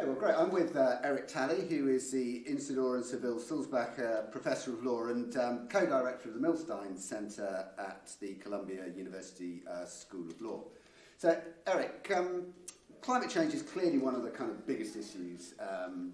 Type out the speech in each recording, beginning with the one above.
Okay, well, great. I'm with Eric Talley, who is the Incidor and Seville Sulzbach Professor of Law and co-director of the Milstein Centre at the Columbia University School of Law. So, Eric, climate change is clearly one of the kind of biggest issues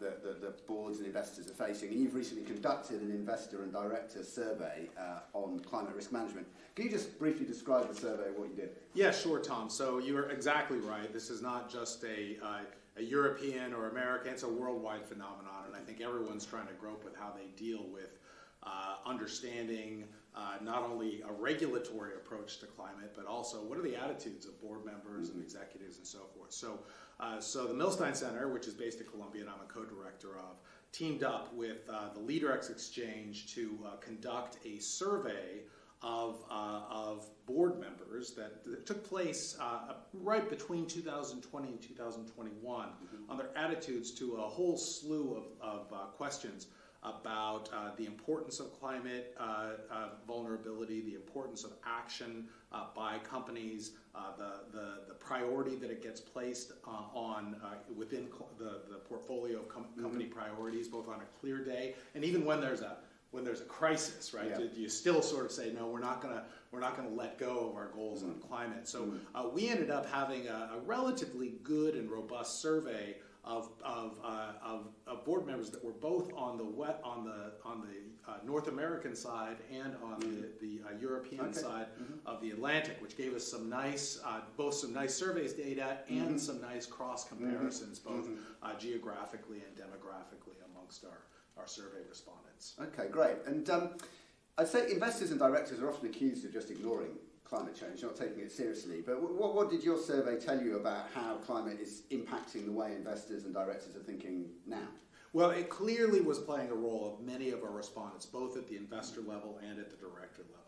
that boards and investors are facing, and you've recently conducted an investor and director survey on climate risk management. Can you just briefly describe the survey and what you did? Yeah, sure, Tom. So you're exactly right. This is not just a European or American, it's a worldwide phenomenon, and I think everyone's trying to grope with how they deal with understanding not only a regulatory approach to climate, but also what are the attitudes of board members and executives and so forth. So the Milstein Center, which is based at Columbia and I'm a co-director of, teamed up with the LeaderX Exchange to conduct a survey of board members that took place right between 2020 and 2021 on their attitudes to a whole slew of questions about the importance of climate vulnerability, the importance of action by companies, the priority that it gets placed on within the portfolio of company priorities, both on a clear day and even when there's a crisis, right? Yeah. Do you still sort of say, no, we're not gonna let go of our goals on climate? So we ended up having a relatively good and robust survey of board members that were both on the North American side and on the European side of the Atlantic, which gave us some nice both some nice surveys data and some nice cross comparisons, both geographically and demographically amongst our survey respondents. Okay, great. And I'd say investors and directors are often accused of just ignoring climate change, not taking it seriously. But what did your survey tell you about how climate is impacting the way investors and directors are thinking now? Well, it clearly was playing a role of many of our respondents, both at the investor level and at the director level.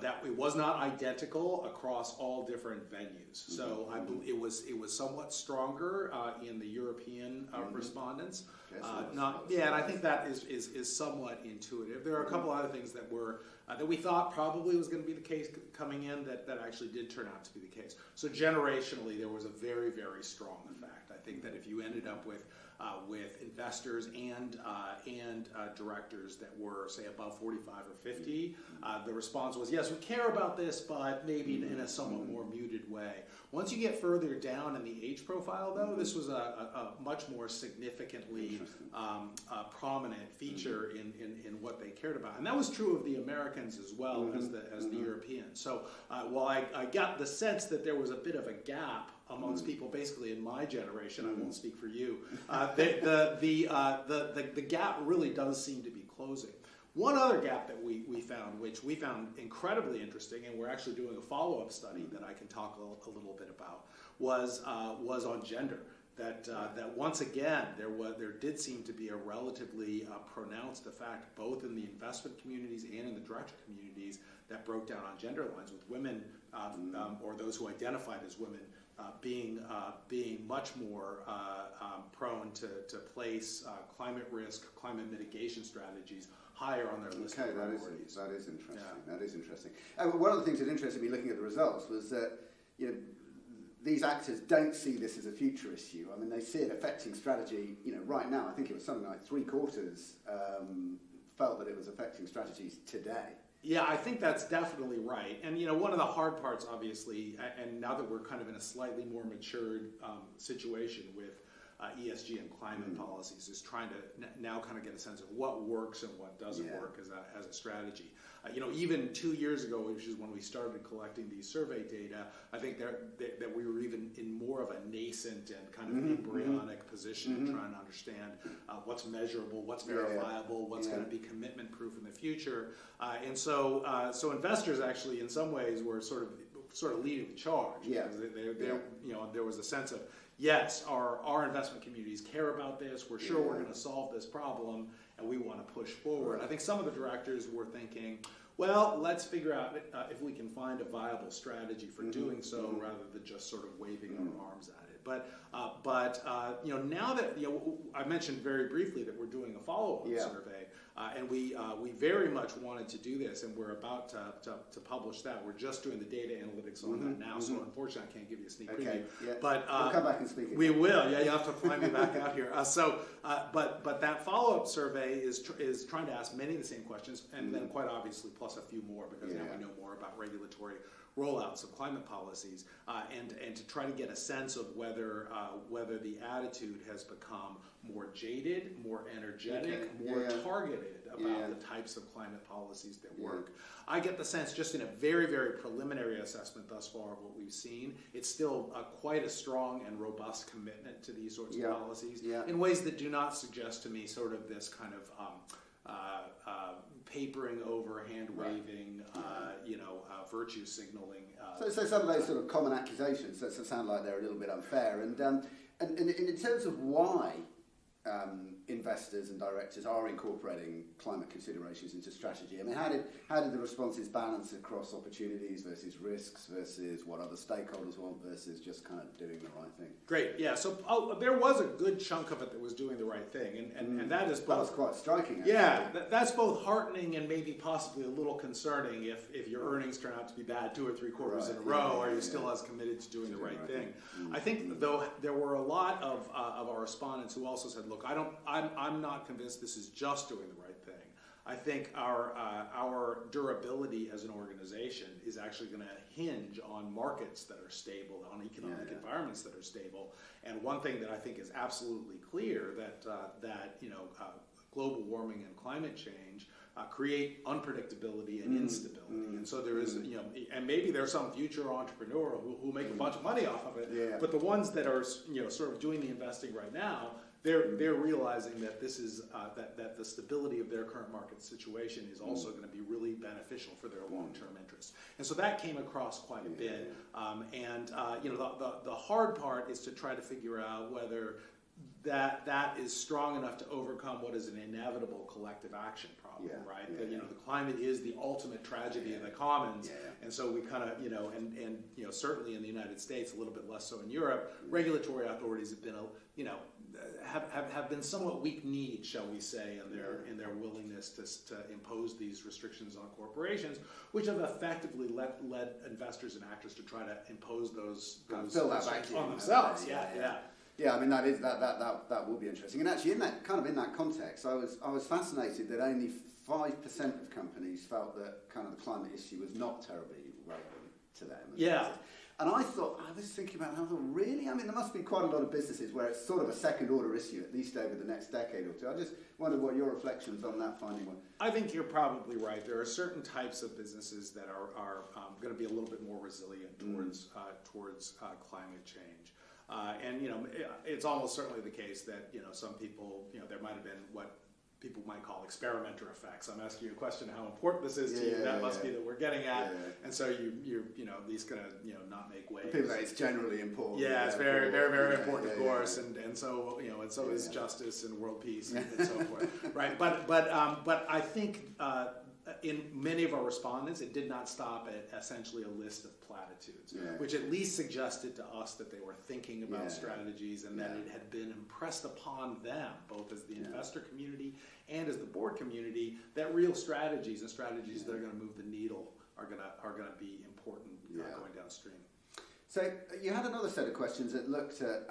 That it was not identical across all different venues. So I believe it was somewhat stronger in the European respondents. And I think that is somewhat intuitive. There are a couple other things that were that we thought probably was going to be the case coming in that actually did turn out to be the case. So generationally, there was a very, very strong effect. I think that if you ended up with investors and directors that were, say, above 45 or 50, the response was, yes, we care about this, but maybe in a somewhat more muted way. Once you get further down in the age profile, though, this was a much more significantly prominent feature in what they cared about. And that was true of the Americans as well as the Europeans. So while I got the sense that there was a bit of a gap amongst people basically in my generation, I won't speak for you, the gap really does seem to be closing. One other gap that we found, which we found incredibly interesting, and we're actually doing a follow-up study that I can talk a little bit about, was on gender. That once again there did seem to be a relatively pronounced effect both in the investment communities and in the director communities that broke down on gender lines, with women or those who identified as women being much more prone to place climate risk, climate mitigation strategies higher on their list of priorities. That is interesting. Yeah. That is interesting. One of the things that interested me looking at the results was that these actors don't see this as a future issue. I mean, they see it affecting strategy. Right now, I think it was something like 3/4 felt that it was affecting strategies today. Yeah, I think that's definitely right. And one of the hard parts, obviously, and now that we're kind of in a slightly more matured situation with ESG and climate policies, is trying to now kind of get a sense of what works and what doesn't work as a strategy. Even 2 years ago, which is when we started collecting these survey data, I think that we were even in more of a nascent and kind of embryonic position in trying to understand what's measurable, what's verifiable, what's going to be commitment proof in the future. And so investors actually, in some ways, were sort of leading the charge. Yeah. There was a sense of, yes, our investment communities care about this. We're sure we're going to solve this problem, and we want to push forward. Right. I think some of the directors were thinking, well, let's figure out if we can find a viable strategy for doing so, rather than just sort of waving our arms at it. Now that I mentioned very briefly that we're doing a follow-up survey, and we very much wanted to do this, and we're about to publish that. We're just doing the data analytics on that now, so unfortunately I can't give you a sneak preview. Yeah. But we'll come back and speak again. We will. Yeah, you have to fly me back out here. But that follow-up survey is trying to ask many of the same questions, and then quite obviously plus a few more, because now we know more about regulatory rollouts of climate policies, and to try to get a sense of whether the attitude has become more jaded, more energetic, more targeted about the types of climate policies that work. I get the sense, just in a very, very preliminary assessment thus far of what we've seen, it's still quite a strong and robust commitment to these sorts of policies in ways that do not suggest to me sort of this kind of papering over, hand-waving, virtue signaling. So some of those sort of common accusations that sound like they're a little bit unfair. And in terms of why investors and directors are incorporating climate considerations into strategy, I mean, how did the responses balance across opportunities versus risks versus what other stakeholders want versus just kind of doing the right thing? Great, yeah. So there was a good chunk of it that was doing the right thing, and that is both. That was quite striking, actually. Yeah, that's both heartening and maybe possibly a little concerning if your earnings turn out to be bad 2 or 3 quarters in a row. Are you still as committed to doing the right thing? I think though there were a lot of our respondents who also said, look, I'm not convinced this is just doing the right thing. I think our durability as an organization is actually going to hinge on markets that are stable, on economic environments that are stable. And one thing that I think is absolutely clear that global warming and climate change create unpredictability and instability. And so there is, and maybe there's some future entrepreneur who make a bunch of money off of it. But the ones that are, sort of doing the investing right now, they're realizing that this is that the stability of their current market situation is also going to be really beneficial for their long-term interests, and so that came across quite a bit. The hard part is to try to figure out whether that is strong enough to overcome what is an inevitable collective action problem, right? The climate is the ultimate tragedy of the commons, and so we kind of, and certainly in the United States, a little bit less so in Europe, regulatory authorities have been, have been somewhat weak-kneed, shall we say, in their willingness to impose these restrictions on corporations, which have effectively led investors and actors to try to impose those restrictions on themselves. Yeah, I mean that will be interesting. And actually, in that context, I was fascinated that only 5% of companies felt that kind of the climate issue was not terribly relevant to them. And I was thinking about that. I thought, really? I mean, there must be quite a lot of businesses where it's sort of a second-order issue, at least over the next decade or two. I just wondered what your reflections on that finding were. I think you're probably right. There are certain types of businesses that are going to be a little bit more resilient towards climate change. It's almost certainly the case that, some people, there might have been what people might call experimenter effects. I'm asking you a question how important this is to you. That must be that we're getting at. And so you're at least going to, not make waves. People say it's generally important. Yeah, it's very, very, very important, of course. And so, and so is justice and world peace and so forth. Right. But I think in many of our respondents, it did not stop at essentially a list of platitudes, which at least suggested to us that they were thinking about strategies and that it had been impressed upon them, both as the investor community and as the board community, that real strategies and strategies that are going to move the needle are going to be important going downstream. So you had another set of questions that looked at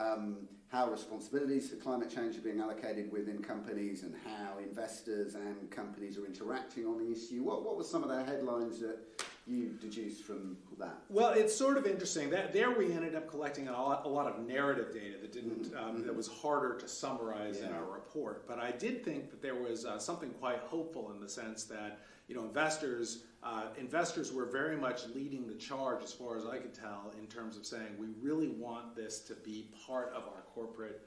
how responsibilities for climate change are being allocated within companies and how investors and companies are interacting on the issue. What were some of the headlines that you deduced from that? Well, it's sort of interesting. There we ended up collecting a lot of narrative data that didn't that was harder to summarize in our report. But I did think that there was something quite hopeful in the sense that investors were very much leading the charge, as far as I could tell, in terms of saying we really want this to be part of our corporate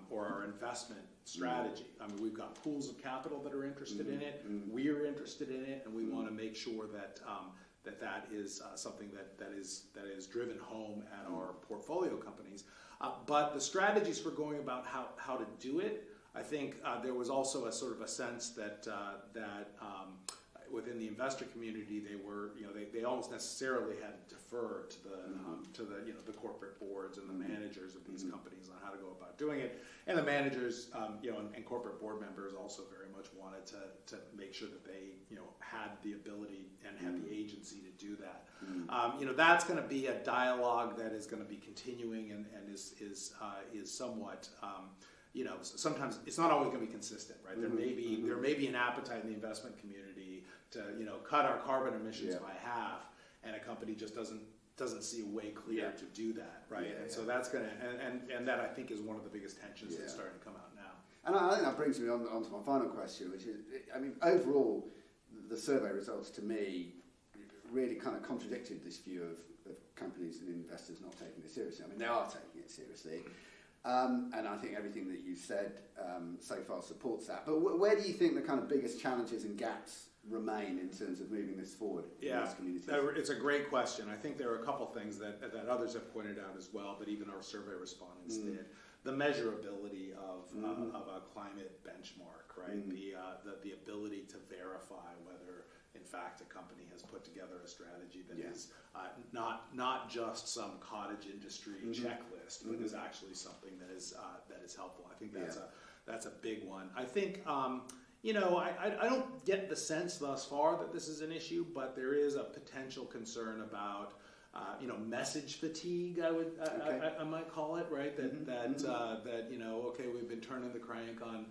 or our investment strategy. I mean, we've got pools of capital that are interested in it. We're interested in it, and we want to make sure that that is something that is driven home at our portfolio companies. But the strategies for going about how to do it, I think there was also a sort of a sense that within the investor community, they were, they almost necessarily had to defer to the the corporate boards and the managers of these companies on how to go about doing it. And the managers, and corporate board members also very much wanted to make sure that they, had the ability and had the agency to do that. That's going to be a dialogue that is going to be continuing and is somewhat. Sometimes it's not always going to be consistent, right? There may be an appetite in the investment community to cut our carbon emissions by half, and a company just doesn't see a way clear to do that, right? So that's going to and that I think is one of the biggest tensions that's starting to come out now. And I think that brings me on to my final question, which is, overall, the survey results to me really kind of contradicted this view of companies and investors not taking this seriously. They are taking it seriously. And I think everything that you've said so far supports that. But where do you think the kind of biggest challenges and gaps remain in terms of moving this forward in these communities? It's a great question. I think there are a couple things that others have pointed out as well, but even our survey respondents did. The measurability of a climate benchmark, right? The ability to verify whether, in fact, a company has put together a strategy that is not just some cottage industry checklist, but is actually something that is helpful. I think that's a big one. I think I don't get the sense thus far that this is an issue, but there is a potential concern about message fatigue. I might call it, right? That we've been turning the crank on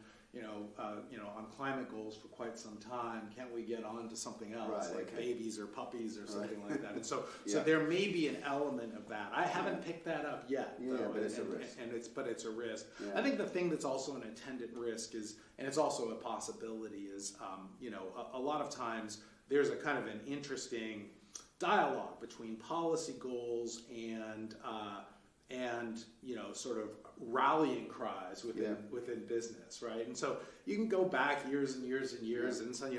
on climate goals for quite some time. Can't we get on to something else, babies or puppies or something like that? And so there may be an element of that. I haven't picked that up yet, though, but it's a risk. But it's a risk. I think the thing that's also an attendant risk is, and it's also a possibility, is a lot of times there's a kind of an interesting dialogue between policy goals and sort of rallying cries within business, right? And so you can go back years and years and years, and so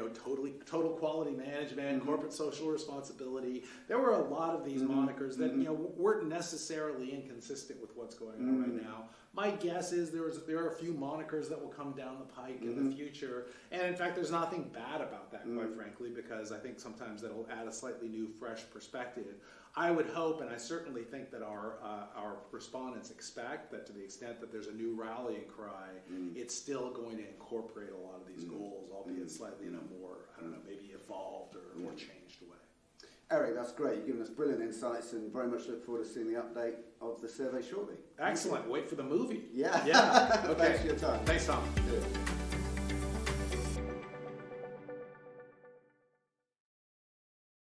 total quality management, corporate social responsibility. There were a lot of these monikers that weren't necessarily inconsistent with what's going on right now. My guess is there are a few monikers that will come down the pike in the future, and in fact, there's nothing bad about that, quite frankly, because I think sometimes that'll add a slightly new, fresh perspective. I would hope, and I certainly think that our respondents expect that to the extent that there's a new rallying cry, it's still going to incorporate a lot of these goals, albeit slightly in a more, maybe evolved or more changed way. Eric, that's great. You've given us brilliant insights, and very much look forward to seeing the update of the survey shortly. Excellent. Wait for the movie. Yeah. Okay. Thanks for your time. Thanks, Tom. Cheers.